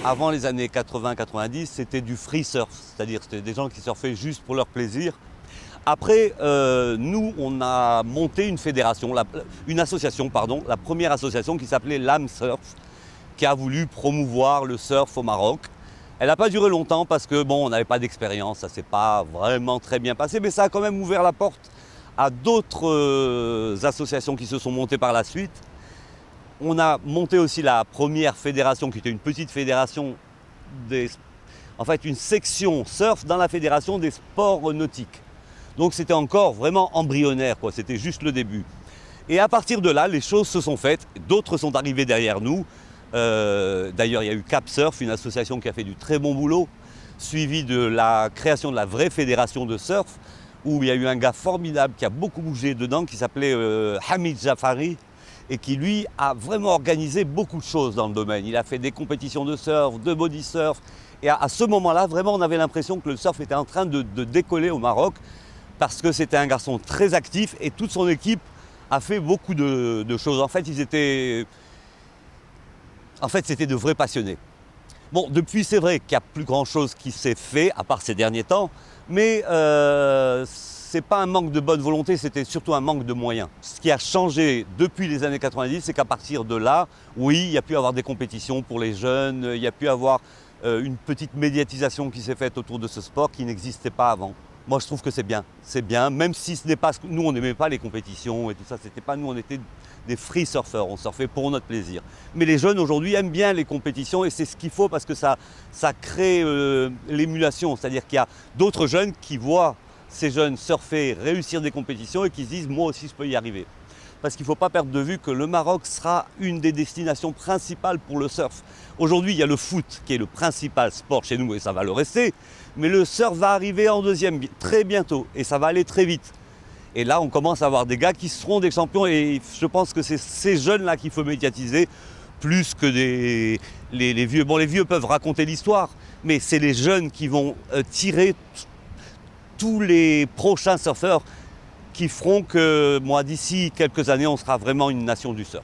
avant les années 80-90, c'était du free surf, c'est-à-dire c'était des gens qui surfaient juste pour leur plaisir. Après, nous, on a monté une fédération, une association, pardon, la première association qui s'appelait l'AM Surf, qui a voulu promouvoir le surf au Maroc. Elle n'a pas duré longtemps parce que, bon, on n'avait pas d'expérience, ça ne s'est pas vraiment très bien passé, mais ça a quand même ouvert la porte à d'autres associations qui se sont montées par la suite. On a monté aussi la première fédération, qui était une petite fédération, en fait une section surf dans la fédération des sports nautiques. Donc c'était encore vraiment embryonnaire, quoi. C'était juste le début. Et à partir de là, les choses se sont faites, d'autres sont arrivés derrière nous. D'ailleurs, il y a eu Cap Surf, une association qui a fait du très bon boulot, suivi de la création de la vraie fédération de surf, où il y a eu un gars formidable qui a beaucoup bougé dedans, qui s'appelait Hamid Jafari, et qui lui a vraiment organisé beaucoup de choses dans le domaine. Il a fait des compétitions de surf, de body surf, et à ce moment-là, vraiment, on avait l'impression que le surf était en train de décoller au Maroc, parce que c'était un garçon très actif, et toute son équipe a fait beaucoup de choses. En fait, c'était de vrais passionnés. Bon, depuis, c'est vrai qu'il n'y a plus grand-chose qui s'est fait, à part ces derniers temps, mais c'est pas un manque de bonne volonté, c'était surtout un manque de moyens. Ce qui a changé depuis les années 90, c'est qu'à partir de là, oui, il y a pu avoir des compétitions pour les jeunes, il y a pu avoir une petite médiatisation qui s'est faite autour de ce sport qui n'existait pas avant. Moi, je trouve que c'est bien, même si ce n'est pas... Nous, on n'aimait pas les compétitions et tout ça, c'était pas nous, on était des free surfeurs, on surfait pour notre plaisir. Mais les jeunes aujourd'hui aiment bien les compétitions et c'est ce qu'il faut parce que ça crée l'émulation, c'est-à-dire qu'il y a d'autres jeunes qui voient ces jeunes surfer, réussir des compétitions et qui se disent « moi aussi je peux y arriver ». Parce qu'il ne faut pas perdre de vue que le Maroc sera une des destinations principales pour le surf. Aujourd'hui, il y a le foot qui est le principal sport chez nous et ça va le rester, mais le surf va arriver en deuxième très bientôt et ça va aller très vite. Et là, on commence à avoir des gars qui seront des champions et je pense que c'est ces jeunes-là qu'il faut médiatiser plus que les vieux. Bon, les vieux peuvent raconter l'histoire, mais c'est les jeunes qui vont tirer tous les prochains surfeurs qui feront que, moi, d'ici quelques années, on sera vraiment une nation du surf.